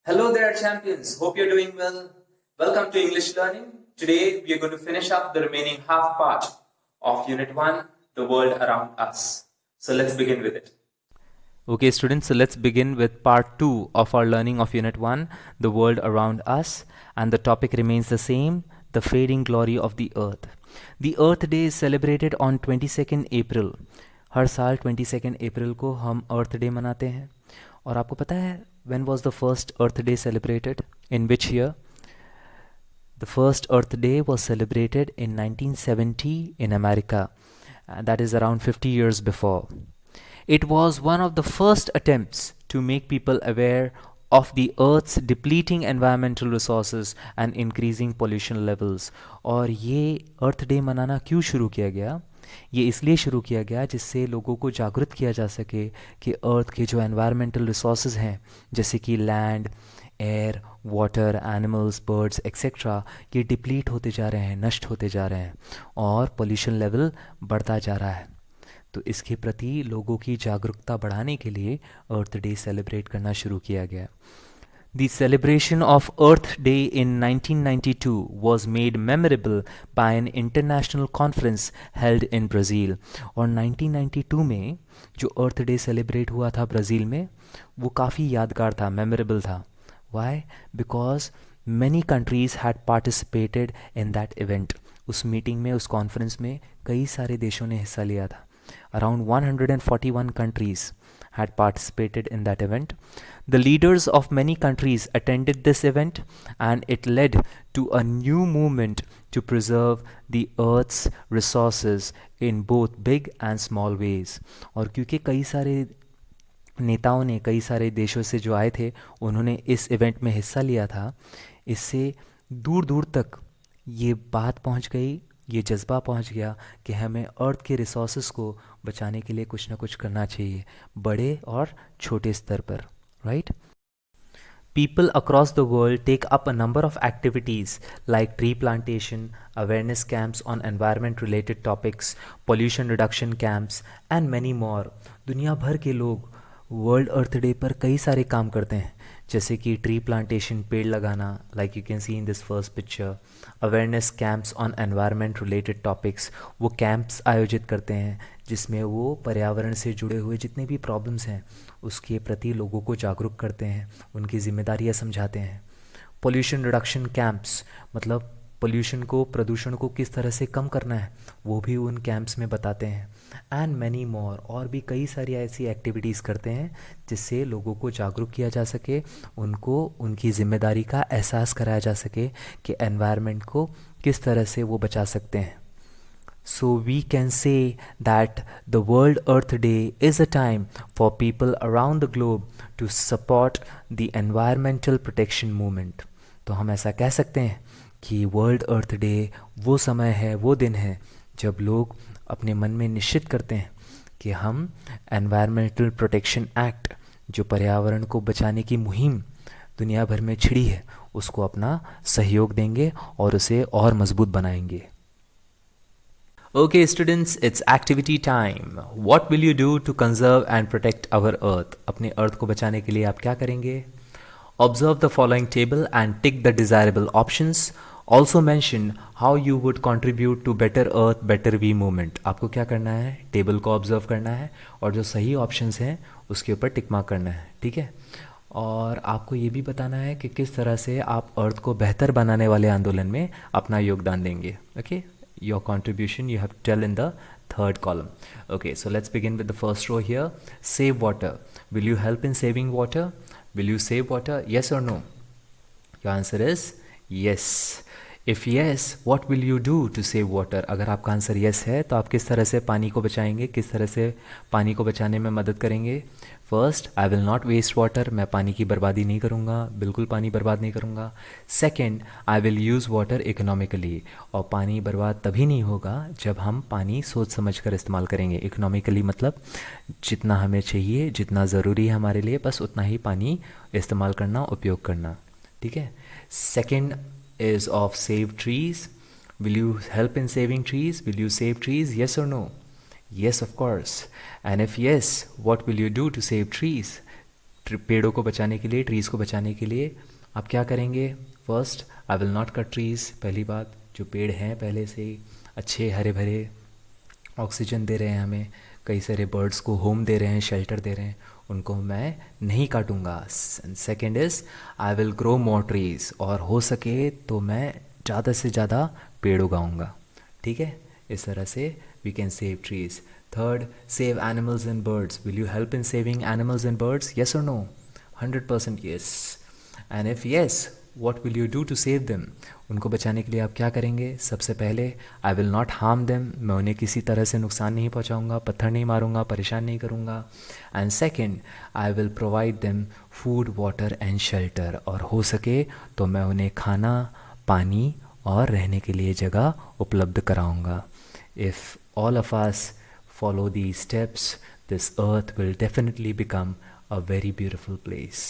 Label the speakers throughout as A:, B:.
A: Hello there, champions. Hope you're doing well. Welcome to English Learning. Today, we are going to finish up the remaining half part of Unit 1, The World Around Us. So let's begin with it.
B: Okay, students, so let's begin with part 2 of our learning of Unit 1, The World Around Us, and the topic remains the same, the fading glory of the Earth. The Earth Day is celebrated on 22nd April. हर साल 22nd अप्रैल को हम अर्थ day मनाते हैं. और आपको पता है when was the first Earth Day celebrated? In which year? The first Earth Day was celebrated in 1970 in America. That is around 50 years before. It was one of the first attempts to make people aware of the Earth's depleting environmental resources and increasing pollution levels. और ये अर्थ day मनाना क्यों शुरू किया गया? ये इसलिए शुरू किया गया जिससे लोगों को जागरूक किया जा सके कि अर्थ के जो एनवायरमेंटल रिसोर्सेज हैं जैसे कि land, air, water, animals, birds etcetera, ये डिप्लीट होते जा रहे हैं, नष्ट होते जा रहे हैं और पोल्यूशन लेवल बढ़ता जा रहा है. तो इसके प्रति लोगों की जागरूकता बढ़ाने के लिए अर्थ डे सेलिब्रेट करना शुरू किया गया. The celebration of Earth Day in 1992 was made memorable by an international conference held in Brazil. और 1992 में जो अर्थ डे सेलिब्रेट हुआ था ब्राज़ील में वो काफ़ी यादगार था, मेमोरेबल था. Why? Because many countries had participated in that event. उस मीटिंग में, उस कॉन्फ्रेंस में कई सारे देशों ने हिस्सा लिया था. Around 141 countries had participated in that event. The leaders of many countries attended this event, and it led to a new movement to preserve the Earth's resources in both big and small ways. और क्योंकि कई सारे नेताओं ने कई सारे देशों से जो आए थे उन्होंने इस इवेंट में हिस्सा लिया था, इससे दूर दूर तक ये बात पहुंच गई, ये जज्बा पहुंच गया कि हमें अर्थ के रिसोर्सेज को बचाने के लिए कुछ ना कुछ करना चाहिए, बड़े और छोटे स्तर पर, right? People across the world take up a number of activities like tree plantation, awareness camps on environment related topics, pollution reduction camps and many more. दुनिया भर के लोग वर्ल्ड अर्थ डे पर कई सारे काम करते हैं जैसे कि ट्री प्लांटेशन, पेड़ लगाना, like you can see in this first picture. Awareness camps on environment related topics, वो कैंप्स आयोजित करते हैं जिसमें वो पर्यावरण से जुड़े हुए जितने भी प्रॉब्लम्स हैं उसके प्रति लोगों को जागरूक करते हैं, उनकी जिम्मेदारियां समझाते हैं. पोल्यूशन रिडक्शन कैंप्स मतलब पोल्यूशन को, प्रदूषण को किस तरह से कम करना है वो भी उन कैंप्स में बताते हैं. एंड मैनी मोर, और भी कई सारी ऐसी एक्टिविटीज़ करते हैं जिससे लोगों को जागरूक किया जा सके, उनको उनकी जिम्मेदारी का एहसास कराया जा सके कि एनवायरनमेंट को किस तरह से वो बचा सकते हैं. So we can say that the World Earth Day is a time for people around the globe to support the environmental protection movement. तो हम ऐसा कह सकते हैं कि वर्ल्ड अर्थ डे वो समय है, वो दिन है जब लोग अपने मन में निश्चित करते हैं कि हम एनवायरमेंटल प्रोटेक्शन एक्ट, जो पर्यावरण को बचाने की मुहिम दुनिया भर में छिड़ी है, उसको अपना सहयोग देंगे और उसे और मजबूत बनाएंगे. Okay students, it's activity time. What will you do to conserve and protect our earth? अपने अर्थ को बचाने के लिए आप क्या करेंगे? Observe the following table and tick the desirable options. Also mention how you would contribute to better earth, better we movement. आपको क्या करना है? टेबल को ऑब्जर्व करना है और जो सही ऑप्शंस हैं उसके ऊपर टिक मार्क करना है, ठीक है? और आपको ये भी बताना है कि किस तरह से आप अर्थ को बेहतर बनाने वाले आंदोलन में अपना योगदान देंगे. Okay, your contribution you have to tell in the third column. Okay, so let's begin with the first row here. Save water. Will you help in saving water? Will you save water? Yes or no? Your answer is yes. If yes, what will you do to save water? अगर आपका answer yes है तो आप किस तरह से पानी को बचाएंगे, किस तरह से पानी को बचाने में मदद करेंगे? First, I will not waste water. मैं पानी की बर्बादी नहीं करूँगा, बिल्कुल पानी बर्बाद नहीं करूँगा. Second, I will use water economically. और पानी बर्बाद तभी नहीं होगा जब हम पानी सोच समझ कर इस्तेमाल करेंगे. इकोनॉमिकली मतलब जितना हमें चाहिए, जितना ज़रूरी है हमारे लिए, बस उतना ही पानी इस्तेमाल करना, उपयोग करना, ठीक है? Second is of save trees. Will you help in saving trees? Will you save trees? Yes or no? Yes, of course. And if yes, what will you do to save trees? पेड़ों को बचाने के लिए, trees को बचाने के लिए आप क्या करेंगे? First, I will not cut trees. पहली बात, जो पेड़ हैं पहले से ही अच्छे हरे भरे ऑक्सीजन दे रहे हैं हमें, कई सारे बर्ड्स को होम दे रहे हैं, शेल्टर दे रहे हैं, उनको मैं नहीं काटूंगा। Second is I will grow more trees, और हो सके तो मैं ज़्यादा से ज़्यादा पेड़ उगाऊंगा। ठीक है, इस तरह से we can save trees. Third, save animals and birds. Will you help in saving animals and birds? Yes और no? 100% yes. And if yes, what will you do to save them? उनको बचाने के लिए आप क्या करेंगे? सबसे पहले, I will not harm them. मैं उन्हें किसी तरह से नुकसान नहीं पहुंचाऊंगा, पत्थर नहीं मारूंगा, परेशान नहीं करूंगा। And second, I will provide them food, water and shelter. और हो सके तो मैं उन्हें खाना, पानी और रहने के लिए जगह उपलब्ध कराऊंगा। If all of us follow these steps, this earth will definitely become a very beautiful place.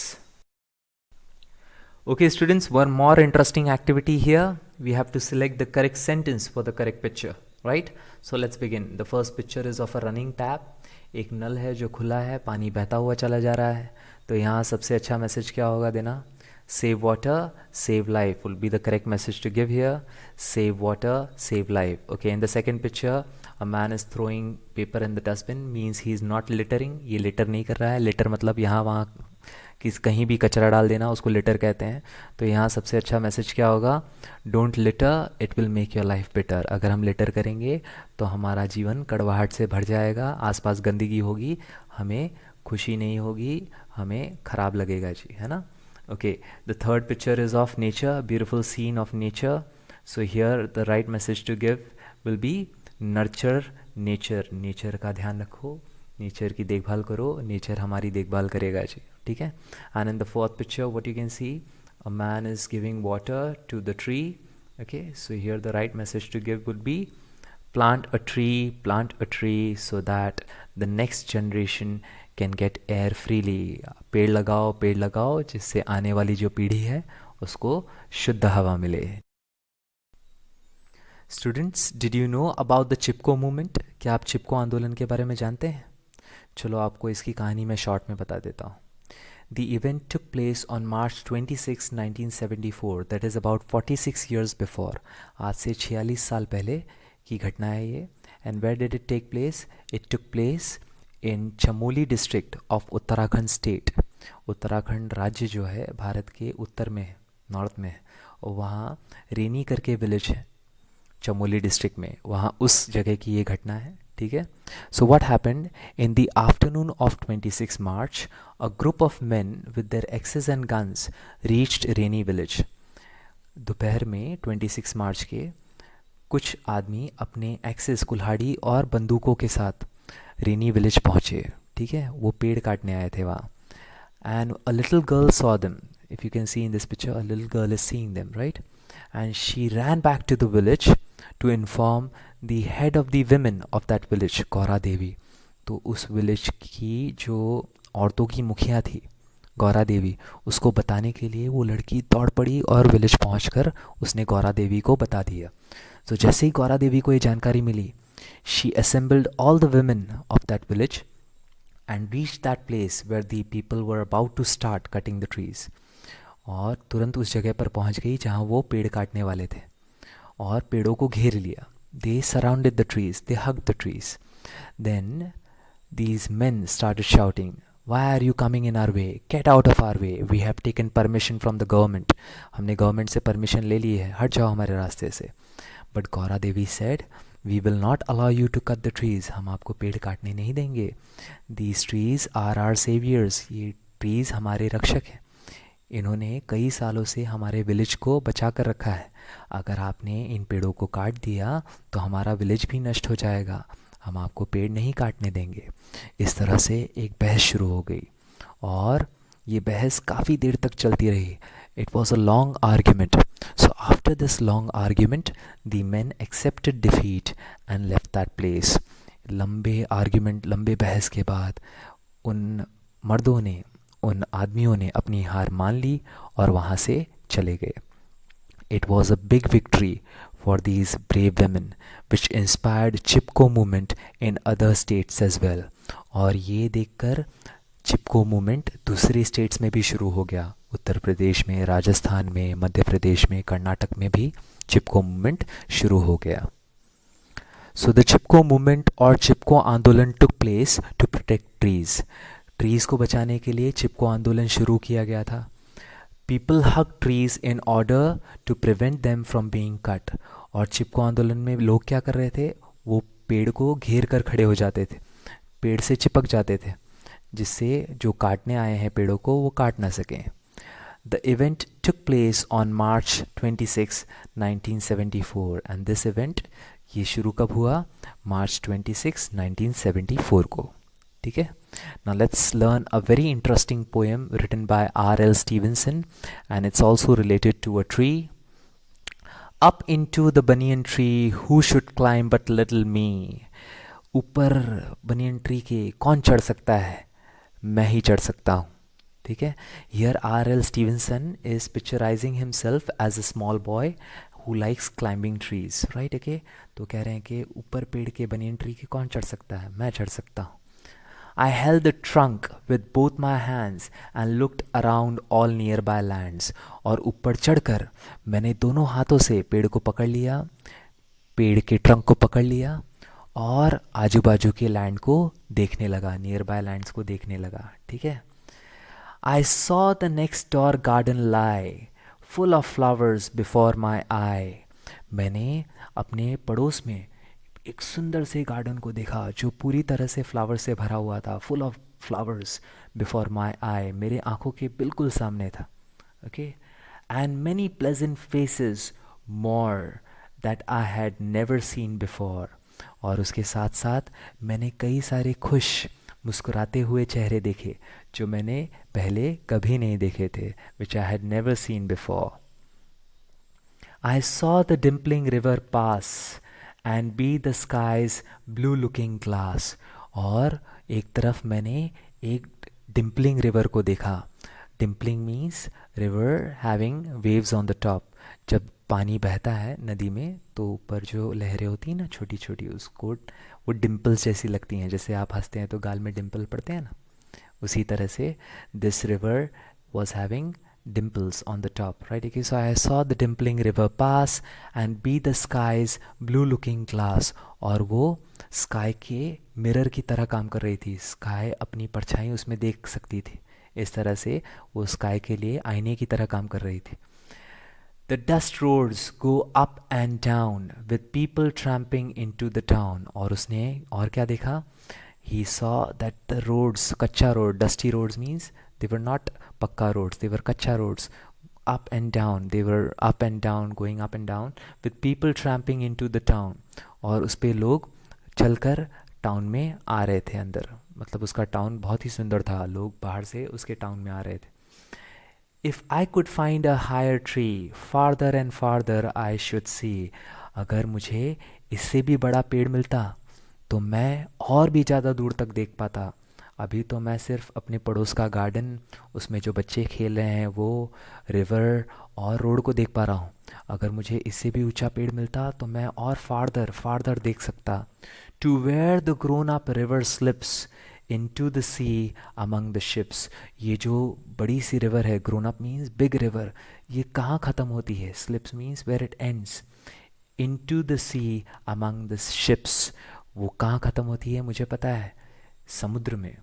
B: Okay, students, one more interesting activity here. We have to select the correct sentence for the correct picture, right? So let's begin. The first picture is of a running tap. एक नल है जो खुला है, पानी बहता हुआ चला जा रहा है। तो यहाँ सबसे अच्छा मैसेज क्या होगा देना? Save water, save life will be the correct message to give here. Save water, save life. Okay, in the second picture, a man is throwing paper in the dustbin, means he is not littering. ये litter नहीं कर रहा है। litter मतलब यहाँ वहाँ कहीं भी कचरा डाल देना, उसको litter कहते हैं। तो यहाँ सबसे अच्छा मैसेज क्या होगा? Don't litter, it will make your life bitter. अगर हम litter करेंगे तो हमारा जीवन कड़वाहट से भर जाएगा, आसपास गंदगी होगी, हमें खुशी नहीं होगी, हमें खराब लगेगा जी, है ना? Okay, the third picture is of nature, beautiful scene of nature. So here the right message to give will be nurture nature. Nature का ध्यान रखो, nature की देखभाल करो, nature हमारी देखभाल करेगा जी, ठीक है? And in the fourth picture, what you can see, a man is giving water to the tree. Okay, so here the right message to give would be plant a tree so that the next generation can get air freely. पेड़ लगाओ जिससे आने वाली जो पीढ़ी है उसको शुद्ध हवा मिले। Students, did you know about the Chipko movement? क्या आप चिपको आंदोलन के बारे में जानते हैं? चलो आपको इसकी कहानी मैं शॉर्ट में बता देता हूँ। The event took place on March 26, 1974, that is about 46 years before. आज से 46 साल पहले की घटना है ये। And where did it take place? It took place in Chamoli district of Uttarakhand state. Uttarakhand राज्य जो है भारत के उत्तर में है, नॉर्थ में है, और वहाँ रेनी करके विलेज है चमोली डिस्ट्रिक्ट में, वहाँ उस जगह की ये घटना है, ठीक है? So what happened in the afternoon of 26 March, a group of men with their axes and guns reached Reni village. दोपहर में 26 मार्च के कुछ आदमी अपने एक्सेस, कुल्हाड़ी और बंदूकों के साथ रेनी विलेज पहुँचे, ठीक है? वो पेड़ काटने आए थे वहाँ। And a little girl saw them, if you can see in this picture, a little girl is seeing them, right? And she ran back to the village to inform the head of the women of that village, Gaura Devi. तो उस village की जो औरतों की मुखिया थी, गौरा देवी, उसको बताने के लिए वो लड़की दौड़ पड़ी और विलेज पहुंचकर उसने गौरा देवी को बता दिया। तो जैसे ही गौरा देवी को ये जानकारी मिली, she assembled all the women of that village and reached that place where the people were about to start cutting the trees. और तुरंत उस जगह पर पहुंच गई जहां वो पेड़ काटने वाले थे और पेड़ों को घेर लिया। They surrounded the trees, they hugged the trees. Then these men started shouting, why are you coming in our way? Get out of our way. We have taken permission from the government. हमने government से permission ले ली है, हट जाओ हमारे रास्ते से। But Gaura Devi said, we will not allow you to cut the trees. हम आपको पेड़ काटने नहीं देंगे। These trees are our saviors. ये ट्रीज़ हमारे रक्षक हैं, इन्होंने कई सालों से हमारे विलेज को बचा कर रखा है। अगर आपने इन पेड़ों को काट दिया तो हमारा विलेज भी नष्ट हो जाएगा, हम आपको पेड़ नहीं काटने देंगे। इस तरह से एक बहस शुरू हो गई और ये बहस काफ़ी देर तक चलती रही। It was a long argument. So after this long argument, the men accepted defeat and left that place. लंबे आर्ग्यूमेंट, लंबे बहस के बाद उन मर्दों ने, उन आदमियों ने अपनी हार मान ली और वहाँ से चले गए। It was a big victory for these brave women, which inspired Chipko movement in other states as well. और ये देखकर चिपको मूवमेंट दूसरे स्टेट्स में भी शुरू हो गया, उत्तर प्रदेश में, राजस्थान में, मध्य प्रदेश में, कर्नाटक में भी चिपको मूवमेंट शुरू हो गया. सो द चिपको मूवमेंट और चिपको आंदोलन took place to protect trees. Trees को बचाने के लिए चिपको आंदोलन शुरू किया गया था. People hug trees in order to prevent them from being cut. और चिपको आंदोलन में लोग क्या कर रहे थे, वो पेड़ को घेर कर खड़े हो जाते थे, पेड़ से चिपक जाते थे, जिससे जो काटने आए हैं पेड़ों को वो काट ना सकें. The event took place on March 26, 1974 and this event ये शुरू कब हुआ, March 26, 1974 को. ठीक है. Now let's learn a very interesting poem written by R.L. Stevenson and it's also related to a tree. Up into the banyan tree who should climb but little me. ऊपर banyan tree के कौन चढ़ सकता है, मैं ही चढ़ सकता हूँ. ठीक है. Here R.L. Stevenson is picturizing himself as a small boy who likes climbing trees, right? Okay. तो कह रहे हैं कि ऊपर पेड़ के बनियन ट्री के कौन चढ़ सकता है, मैं चढ़ सकता हूँ. I held the trunk with both my hands and looked around all nearby lands. और ऊपर चढ़कर मैंने दोनों हाथों से पेड़ को पकड़ लिया, पेड़ के ट्रंक को पकड़ लिया और आजू बाजू के लैंड को देखने लगा, नियर बाय लैंड्स को देखने लगा. ठीक है. I saw the next door garden lie full of flowers before my eye. मैंने अपने पड़ोस में एक सुंदर से गार्डन को देखा जो पूरी तरह से फ्लावर से भरा हुआ था, full of flowers before my eye, मेरे आंखों के बिल्कुल सामने था. Okay. And many pleasant faces more that I had never seen before. और उसके साथ साथ मैंने कई सारे खुश मुस्कुराते हुए चेहरे देखे जो मैंने पहले कभी नहीं देखे थे, which I had never seen before. I saw the dimpling river pass and be the sky's blue looking glass. और एक तरफ मैंने एक dimpling river को देखा. Dimpling means river having waves on the top. जब पानी बहता है नदी में तो ऊपर जो लहरें होती हैं ना छोटी छोटी, उसको वो डिम्पल्स जैसी लगती हैं, जैसे आप हंसते हैं तो गाल में डिम्पल पड़ते हैं ना, उसी तरह से this river was having dimples on the top, right? Okay, so I saw the dimpling river pass and be the sky's blue looking glass. और वो स्काई के मिरर की तरह काम कर रही थी, स्काई अपनी परछाई उसमें देख सकती थी, इस तरह से वो स्काई के लिए आईने की तरह काम कर रही थी. The dust roads go up and down with people tramping into the town. और उसने और क्या देखा? He saw that the roads, कच्चा road, dusty roads means they were not पक्का roads, they were कच्चा roads, up and down, they were up and down, going up and down with people tramping into the town. और उस पे लोग चलकर town में आ रहे थे अंदर, मतलब उसका टाउन बहुत ही सुंदर था, लोग बाहर से उसके टाउन में आ रहे थे. If I could find a higher tree, farther and farther I should see. अगर मुझे इससे भी बड़ा पेड़ मिलता तो मैं और भी ज़्यादा दूर तक देख पाता. अभी तो मैं सिर्फ अपने पड़ोस का गार्डन, उसमें जो बच्चे खेल रहे हैं वो, रिवर और रोड को देख पा रहा हूँ. अगर मुझे इससे भी ऊंचा पेड़ मिलता तो मैं और फार्दर देख सकता. To where the grown up river slips into the sea among the ships. ये जो बड़ी सी रिवर है, grown up means big river, ये कहाँ ख़त्म होती है? Slips means where it ends. Into the sea among the ships. वो कहाँ ख़त्म होती है मुझे पता है, समुद्र में,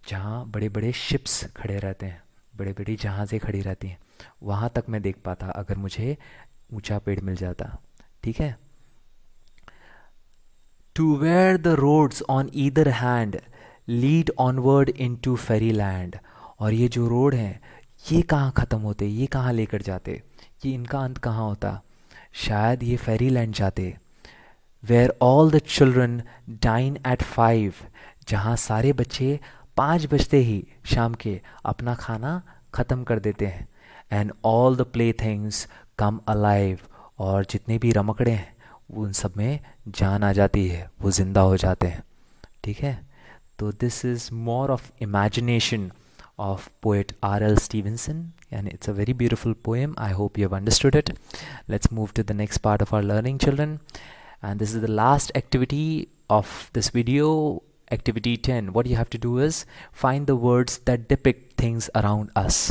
B: जहाँ बड़े बड़े शिप्स खड़े रहते हैं, बड़े बड़ी जहाज़ें खड़ी रहती हैं, वहाँ तक मैं देख पाता अगर मुझे ऊंचा पेड़ मिल जाता. ठीक है. To where the roads on either hand lead onward into fairyland. और ये जो रोड हैं ये कहाँ ख़त्म होते, ये कहाँ लेकर जाते, ये इनका अंत कहाँ होता? शायद ये फेरीलैंड जाते. Where all the children dine at 5. जहाँ सारे बच्चे 5 बजते ही शाम के अपना खाना ख़त्म कर देते हैं. And all the playthings come alive. और जितने भी रमकड़े हैं उन सब में जान आ जाती है, वो ज़िंदा हो जाते हैं. ठीक है. तो this is more of imagination of poet R.L. Stevenson, and it's a very beautiful poem. I hope you have understood it. Let's move to the next part of our learning, children. And this is the last activity of this video, activity 10, what you have to do is find the words that depict things around us.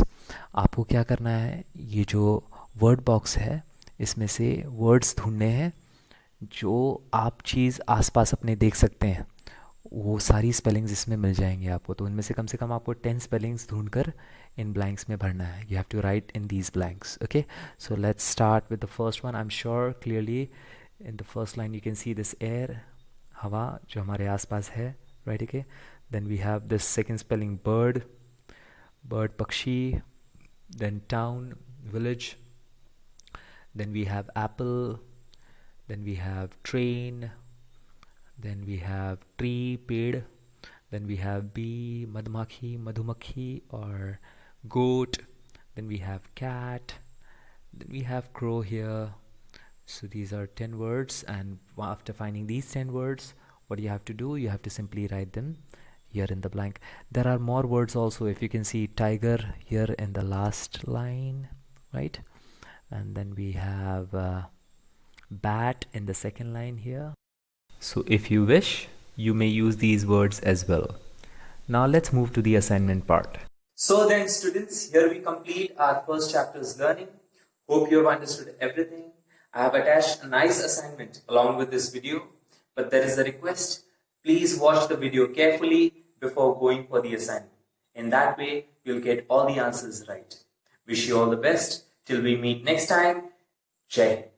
B: आपको क्या करना है, ये जो word box है इसमें से words ढूंढने हैं जो आप चीज़ आसपास अपने देख सकते हैं. वो सारी स्पेलिंग्स इसमें मिल जाएंगे आपको. तो उनमें से कम आपको 10 स्पेलिंग्स ढूंढकर इन ब्लैंक्स में भरना है. You have to write in these blanks. Okay, so let's start with the first one. I am sure clearly in the first line you can see this air, हवा जो हमारे आसपास है, right. Okay, then we have this second spelling bird, bird पक्षी, then town village, then we have apple, then we have train, then we have tree, पेड़, then we have bee, madhumakhi, madhumakhi or goat, then we have cat, then we have crow here. So these are 10 words, and after finding these 10 words, what you have to do, you have to simply write them here in the blank. There are more words also. If you can see tiger here in the last line, right, and then we have bat in the second line here. So if you wish, you may use these words as well. Now let's move to the assignment part.
A: So then students, here we complete our first chapter's learning. Hope you have understood everything. I have attached a nice assignment along with this video, but there is a request. Please watch the video carefully before going for the assignment. In that way, you'll get all the answers right. Wish you all the best. Till we meet next time. Jai Hind.